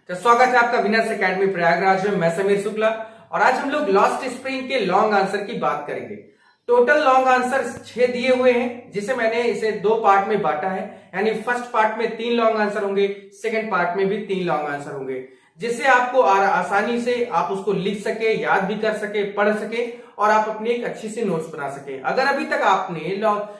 तो स्वागत है आपका विनर्स एकेडमी प्रयागराज में। मैं समीर शुक्ला और आज हम लोग लास्ट स्प्रिंग के लॉन्ग आंसर की बात करेंगे। टोटल लॉन्ग आंसर 6 दिए हुए हैं, जिसे मैंने इसे 2 पार्ट में बांटा है। यानी फर्स्ट पार्ट में 3 लॉन्ग आंसर होंगे, सेकंड पार्ट में भी 3 लॉन्ग आंसर होंगे, जिससे आपको आसानी से आप उसको लिख सके, याद भी कर सके, पढ़ सके और आप अपनी एक अच्छी सी नोट्स बना सके। अगर अभी तक आपने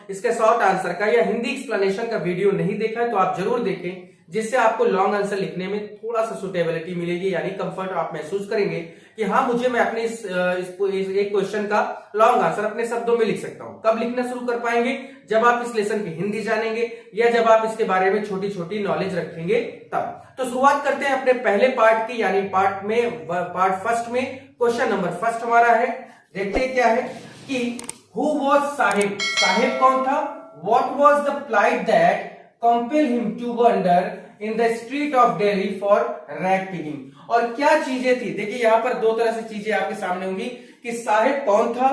इसके शॉर्ट आंसर का या हिंदी एक्सप्लेनेशन का वीडियो नहीं देखा है तो आप जरूर देखें, जिससे आपको लॉन्ग आंसर लिखने में थोड़ा सा सुटेबिलिटी मिलेगी, यानी कंफर्ट आप महसूस करेंगे कि हाँ, मुझे मैं अपने इस एक क्वेश्चन का लॉन्ग आंसर अपने शब्दों में लिख सकता हूं। कब लिखना शुरू कर पाएंगे? जब आप इस लेसन की हिंदी जानेंगे या जब आप इसके बारे में छोटी छोटी नॉलेज रखेंगे तब। तो शुरुआत करते हैं अपने पहले पार्ट की, यानी पार्ट फर्स्ट में। क्वेश्चन नंबर फर्स्ट हमारा है, देखते हैं क्या है कि हु वॉज साहिब, साहिब कौन था? What was the plight that compel him to wander in the street of Delhi for rag picking. और क्या चीजें थी? देखिए यहां पर 2 तरह से चीजें आपके सामने होंगी कि साहिब कौन था,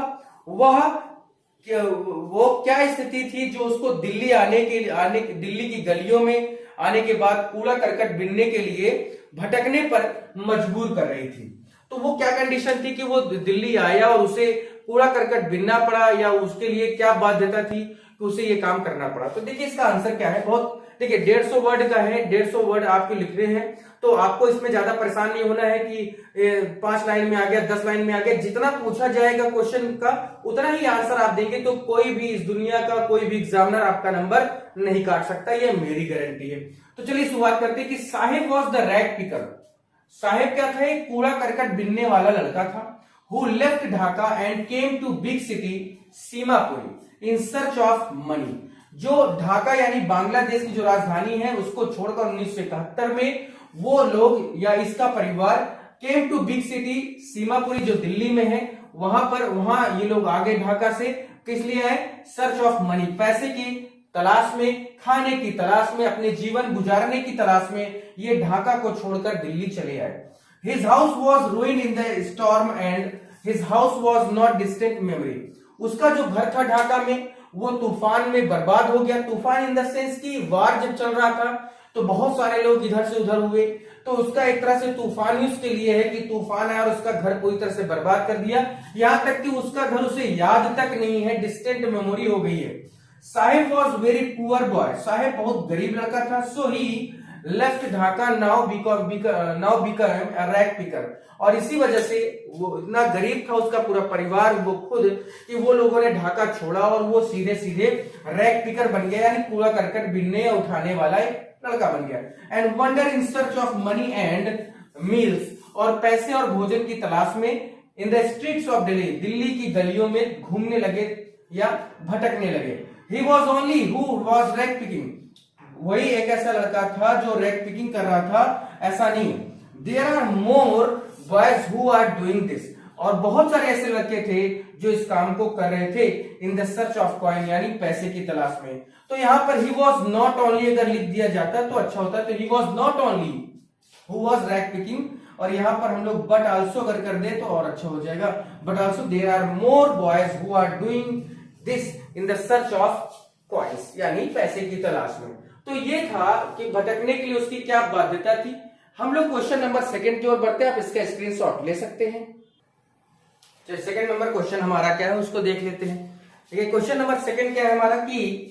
वो क्या स्थिति थी जो उसको दिल्ली की गलियों में आने के बाद कूड़ा करकट बीनने के लिए भटकने पर मजबूर कर रही थी। तो वो क्या कंडीशन थी कि वो दिल्ली आया और उसे कूड़ा करकट बीनना पड़ा, या उसके लिए क्या बाध्यता थी कि उसे ये काम करना पड़ा? तो देखिए इसका आंसर क्या है। बहुत देखिए 150 वर्ड का है, 150 वर्ड आपके लिख रहे हैं, तो आपको इसमें ज्यादा परेशान नहीं होना है कि 5 लाइन में आ गया, 10 लाइन में आ गया। जितना पूछा जाएगा क्वेश्चन का उतना ही आंसर आप देंगे, तो कोई भी इस दुनिया का कोई भी एग्जामिनर आपका नंबर नहीं काट सकता, ये मेरी गारंटी है। तो चलिए शुरुआत करते हैं कि Saheb was the rag picker. Saheb क्या था? एक कूड़ा करकट बीनने वाला लड़का था। Who left Dhaka and came to big city Seemapuri in search of money. जो ढाका यानी बांग्लादेश की जो राजधानी है उसको छोड़कर 1971 में वो लोग या इसका परिवार came to big city Seemapuri जो दिल्ली में है, वहां ये लोग आगे ढाका से किस लिए आए? सर्च ऑफ मनी, पैसे की तलाश में, खाने की तलाश में, अपने जीवन गुजारने की तलाश में ये ढाका को छोड़कर दिल्ली चले आए। His house was ruined in the storm and his house was not distant memory. उसका जो घर था ढाका में वो तूफान में बर्बाद हो गया। तूफान इन द सेंस की वार जब चल रहा था तो बहुत सारे लोग इधर से उधर हुए, तो उसका एक तरह से तूफान ही उसके लिए है कि तूफान आया और उसका घर पूरी तरह से बर्बाद कर दिया। यहां तक कि उसका घर उसे याद तक नहीं है, डिस्टेंट मेमोरी हो गई है। Sahib was very poor boy, Sahib बहुत गरीब लड़का था। So he left Dhaka now become a rag picker. और इसी वजह से वो इतना गरीब था उसका पूरा परिवार, वो खुद, कि वो लोगों ने ढाका छोड़ा और वो सीधे सीधे रैग पिकर बन गया, यानी कूड़ा करकट बीनने या उठाने वाला एक लड़का बन गया। And wonder in search of money and meals, और पैसे और भोजन की तलाश में in the streets of Delhi, Delhi की गलियों में घूमने लगे या भटकने लगे। He was only who was rag picking, वही एक ऐसा लड़का था जो रैग पिकिंग कर रहा था, ऐसा नहीं। There are more boys who are doing this, और बहुत सारे ऐसे लड़के थे जो इस काम को कर रहे थे इन द सर्च ऑफ कॉइन, यानी पैसे की तलाश में। तो यहां पर ही वॉज नॉट ओनली अगर लिख दिया जाता तो अच्छा होता, तो he was not only who was rag picking, और यहां पर हम लोग बट आल्सो अगर कर दे तो और अच्छा हो जाएगा। But also there are more boys who are doing this in the search of coins, यानी पैसे की तलाश में। तो ये था कि भटकने के लिए उसकी क्या बाध्यता थी। हम लोग क्वेश्चन नंबर 2 की ओर बढ़ते हैं, आप इसका स्क्रीनशॉट ले सकते हैं। चलिए 2 नंबर क्वेश्चन हमारा क्या है उसको देख लेते हैं। देखिए क्वेश्चन नंबर 2 क्या है हमारा कि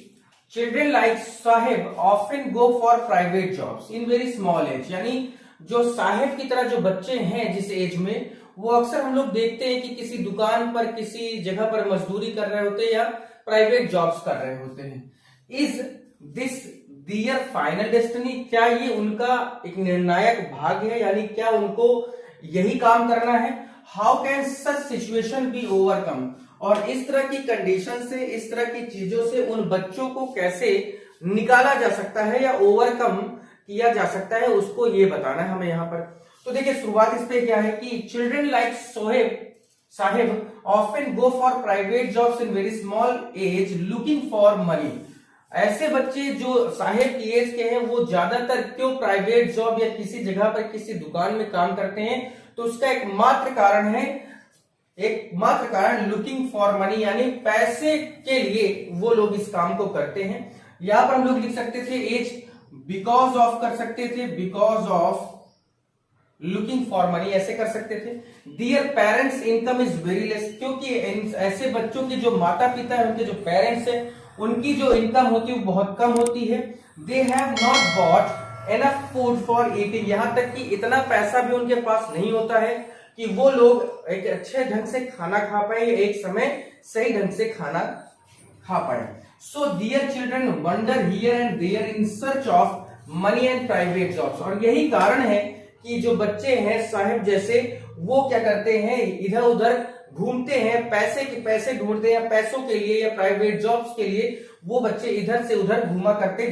children like Saheb often go for private jobs in very small age, यानी जो साहिब की तरह जो बच्चे हैं जिस एज में, वो अक्सर हम लोग देखते हैं कि किसी दुकान पर, किसी जगह पर मजदूरी कर रहे होते हैं या प्राइवेट जॉब्स कर रहे होते हैं। Is this their final destiny, क्या ये उनका एक निर्णायक भाग है, यानी क्या उनको यही काम करना है? How can such situation be overcome, और इस तरह की कंडीशन से, इस तरह की चीजों से उन बच्चों को कैसे निकाला जा सकता है या ओवरकम किया जा सकता है, उसको ये बताना है हमें यहाँ पर। तो देखिए शुरुआत इस पे क्या है कि children like Saheb often go for private jobs in very small age looking for money. ऐसे बच्चे जो साहिब की एज के हैं वो ज्यादातर क्यों प्राइवेट जॉब या किसी जगह पर किसी दुकान में काम करते हैं? तो उसका एकमात्र कारण लुकिंग फॉर मनी, यानी पैसे के लिए वो लोग इस काम को करते हैं। यहां पर हम लोग लिख सकते थे एज बिकॉज ऑफ, कर सकते थे because of looking for money, ऐसे कर सकते थे। Their parents income is very less, क्योंकि ऐसे बच्चों के जो माता पिता है, उनके जो पेरेंट्स है, उनकी जो इनकम होती है वो बहुत कम होती है। They have not bought enough food for eating, यहां तक कि इतना पैसा भी उनके पास नहीं होता है कि वो लोग एक अच्छे ढंग से खाना खा पाए, एक समय सही ढंग से खाना खा पाए। So their children wander here and there in search of money and private jobs, और यही कारण है कि जो बच्चे हैं साहिब जैसे, वो क्या करते हैं, इधर उधर घूमते हैं, पैसे ढूंढते हैं, पैसों के लिए या प्राइवेट जॉब्स के लिए वो बच्चे इधर से उधर घूमा करते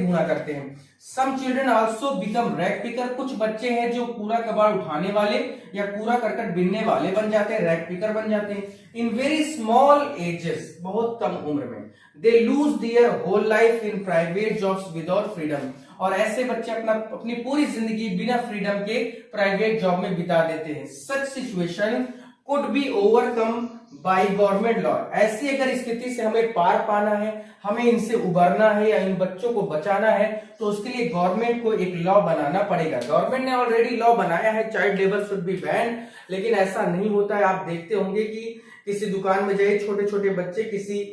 हैं। Some children also become rag picker, कुछ बच्चे हैं जो कूड़ा कबाड़ उठाने वाले या कूड़ा करकट बिनने वाले बन जाते हैं, रैग पिकर बन जाते हैं। इन वेरी स्मॉल एजेस, बहुत कम उम्र में, they lose their whole life in private jobs without freedom, और ऐसे बच्चे अपनी पूरी जिंदगी बिना फ्रीडम के प्राइवेट जॉब में बिता देते हैं। Such situation could be overcome by government law, ऐसी अगर स्थिति से हमें पार पाना है, हमें इनसे उबरना है या इन बच्चों को बचाना है, तो उसके लिए गवर्नमेंट को एक लॉ बनाना पड़ेगा। गवर्नमेंट ने ऑलरेडी लॉ बनाया है, child labour should be ban, लेकिन ऐसा नहीं होता है। आप देखते होंगे कि किसी दुकान में जाइए, छोटे छोटे बच्चे किसी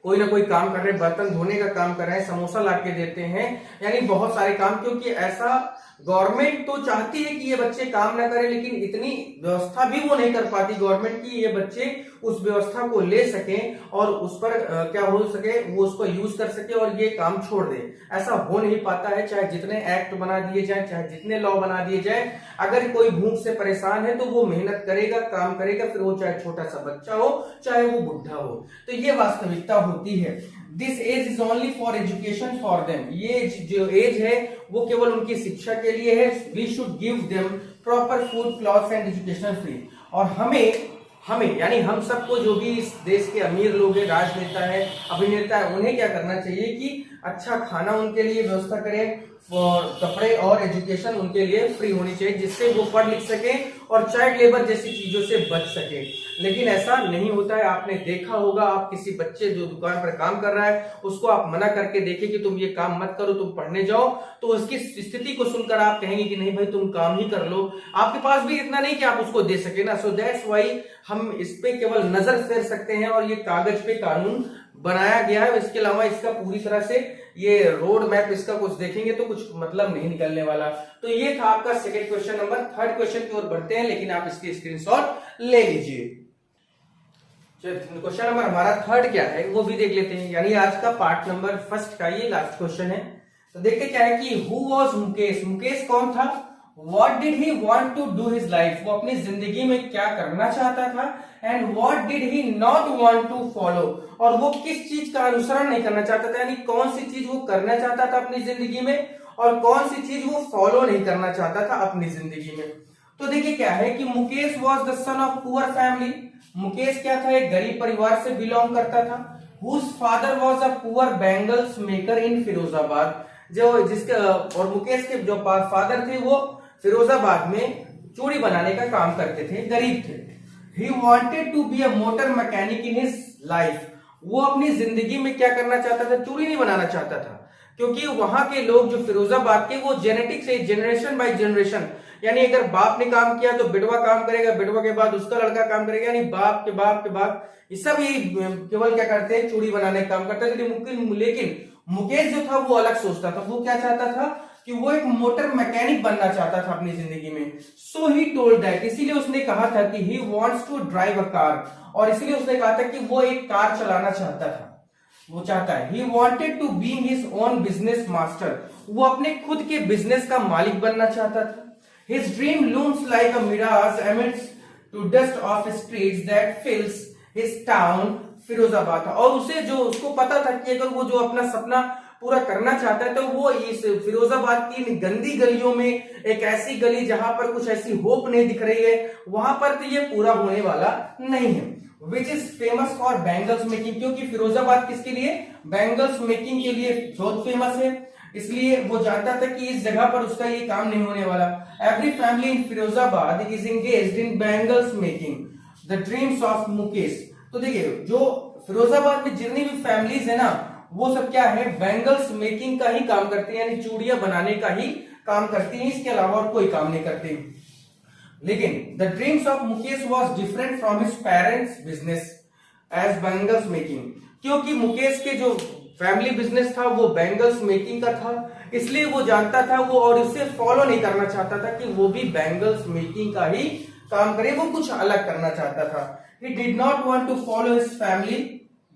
कोई ना कोई काम कर रहे हैं, बर्तन धोने का काम कर रहे हैं, समोसा ला के देते हैं, यानी बहुत सारे काम, क्योंकि ऐसा गवर्नमेंट तो चाहती है कि ये बच्चे काम ना करें, लेकिन इतनी व्यवस्था भी वो नहीं कर पाती गवर्नमेंट की ये बच्चे उस व्यवस्था को ले सकें और उस पर क्या हो सके, वो उसको यूज कर सके और ये काम छोड़ दे। ऐसा हो नहीं पाता है, चाहे जितने एक्ट बना दिए जाए, चाहे जितने लॉ बना दिए जाए, अगर कोई भूख से परेशान है तो वो मेहनत करेगा, काम करेगा, फिर वो चाहे छोटा सा बच्चा हो, चाहे वो बुढ़ा हो। तो ये वास्तविकता होती है। This age is only for education for them, ये जो एज है वो केवल उनकी शिक्षा के लिए है। We should give them proper food, clothes and education free, और हमें यानी हम सबको, जो भी इस देश के अमीर लोग हैं, राजनेता है, अभिनेता है, उन्हें क्या करना चाहिए कि अच्छा खाना उनके लिए व्यवस्था करें, कपड़े और एजुकेशन उनके लिए फ्री होनी चाहिए, जिससे वो पढ़ लिख सके और चाइल्ड लेबर जैसी चीजों से बच सके। लेकिन ऐसा नहीं होता है। आपने देखा होगा, आप किसी बच्चे जो दुकान पर काम कर रहा है उसको आप मना करके देखें कि तुम ये काम मत करो, तुम पढ़ने जाओ, तो उसकी स्थिति को सुनकर आप कहेंगे कि नहीं भाई तुम काम ही कर लो। आपके पास भी इतना नहीं कि आप उसको दे सके ना। सो दैट्स व्हाई हम इस पे केवल नजर फेर सकते हैं, और ये कागज पे कानून बनाया गया है। इसके अलावा इसका पूरी तरह से ये रोड मैप इसका कुछ देखेंगे तो कुछ मतलब नहीं निकलने वाला। तो ये था आपका second question number. Third question की ओर बढ़ते हैं, लेकिन आप इसकी स्क्रीनशॉट ले लीजिए। क्वेश्चन नंबर हमारा थर्ड क्या है वो भी देख लेते हैं, यानी आज का पार्ट नंबर फर्स्ट का ये लास्ट क्वेश्चन है। तो देखते क्या है कि हु वॉज मुकेश, मुकेश कौन था, what did he want to do his life, वो अपनी जिंदगी में क्या करना चाहता था, and what did he not want to follow, और वो किस चीज का अनुसरण नहीं करना चाहता था, यानी कौन सी चीज वो करना चाहता था अपनी जिंदगी में और कौन सी चीज वो फॉलो नहीं करना चाहता था अपनी जिंदगी में। तो देखिए क्या है कि Mukesh was the son of poor family, Mukesh क्या था, एक गरीब परिवार से बिलोंग करता था। Whose father was a poor bangles maker in Firozabad, जो जिसके और मुकेश के जो फादर थे वो फिरोजाबाद में चूड़ी बनाने का काम करते थे, गरीब थे। He wanted to be a motor mechanic in his life, वो अपनी जिंदगी में क्या करना चाहता था, चूड़ी नहीं बनाना चाहता था, क्योंकि वहां के लोग जो फिरोजाबाद के वो जेनेटिक से जनरेशन बाय जनरेशन, यानी अगर बाप ने काम किया तो बेटवा काम करेगा, बेटवा के बाद उसका लड़का काम करेगा, यानी बाप के बाप के बाप, ये सब ये केवल क्या करते हैं, चूड़ी बनाने का काम करते थे। लेकिन मुकेश जो था वो अलग सोचता था, वो क्या चाहता था कि वो एक मोटर मैकेनिक बनना चाहता था अपनी जिंदगी में। सो ही टोल्ड दैट, इसीलिए उसने कहा था कि he wants to drive a car, और इसीलिए उसने कहा था कि वो एक कार चलाना चाहता था, वो चाहता है। He wanted to be his own business master, वो अपने खुद के बिजनेस का मालिक बनना चाहता था। His dream looms like a mirage amidst to dust of streets that fills his town Firozabad, और उसे जो उसको पता था कि अगर वो जो अपना सपना पूरा करना चाहता है तो वो इस फिरोजाबाद की गंदी गलियों में, एक ऐसी गली जहां पर कुछ ऐसी होप नहीं दिख रही है, वहां पर तो ये पूरा होने वाला नहीं है। Which is famous for bangles making, क्योंकि फिरोजाबाद किसके लिए, बैंगल्स मेकिंग के लिए बहुत फेमस है, इसलिए वो जानता था कि इस जगह पर उसका ये काम नहीं होने वाला। Every family in Firozabad is engaged in bangles making, the dreams of Mukesh. तो देखिए जो फिरोजाबाद में जितनी भी फैमिलीज है ना, वो सब क्या है, बैंगल्स मेकिंग का ही काम करती है, यानी चूड़ियां बनाने का ही काम करती हैं, इसके अलावा और कोई काम नहीं करती। लेकिन the dreams of Mukesh was different from his parents business as bangles making, क्योंकि मुकेश के जो फैमिली बिजनेस था वो बैंगल्स मेकिंग का था, इसलिए वो जानता था वो और इससे फॉलो नहीं करना चाहता था कि वो भी बैंगल्स मेकिंग का ही काम करे, वो कुछ अलग करना चाहता था। He did not want to follow his family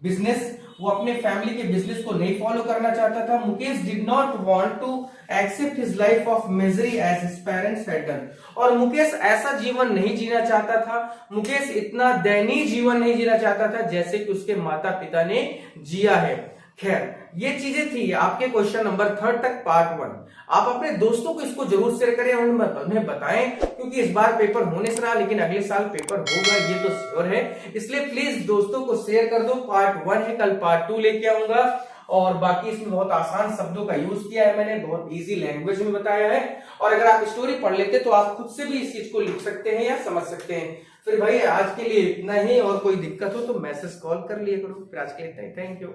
business, वो अपने फैमिली के बिजनेस को नहीं फॉलो करना चाहता था। Mukesh did not want to accept his life of misery as his parents had done, और मुकेश ऐसा जीवन नहीं जीना चाहता था, मुकेश इतना दयनीय जीवन नहीं जीना चाहता था जैसे कि उसके माता पिता ने जिया है। खैर, ये चीजें थी आपके क्वेश्चन नंबर 3 तक पार्ट 1। आप अपने दोस्तों को इसको जरूर शेयर करें और उन्हें बताएं, क्योंकि इस बार पेपर होने से रहा लेकिन अगले साल पेपर होगा ये तो श्योर है, इसलिए प्लीज दोस्तों को शेयर कर दो। पार्ट 1 है, कल पार्ट 2 लेके आऊंगा, और बाकी इसमें बहुत आसान शब्दों का यूज किया है मैंने, बहुत इजी लैंग्वेज में बताया है, और अगर आप स्टोरी पढ़ लेते तो आप खुद से भी इस चीज को लिख सकते हैं या समझ सकते हैं। फिर भाई आज के लिए इतना ही, और कोई दिक्कत हो तो मैसेज कॉल कर लिया करो। फिर आज के लिए थैंक यू।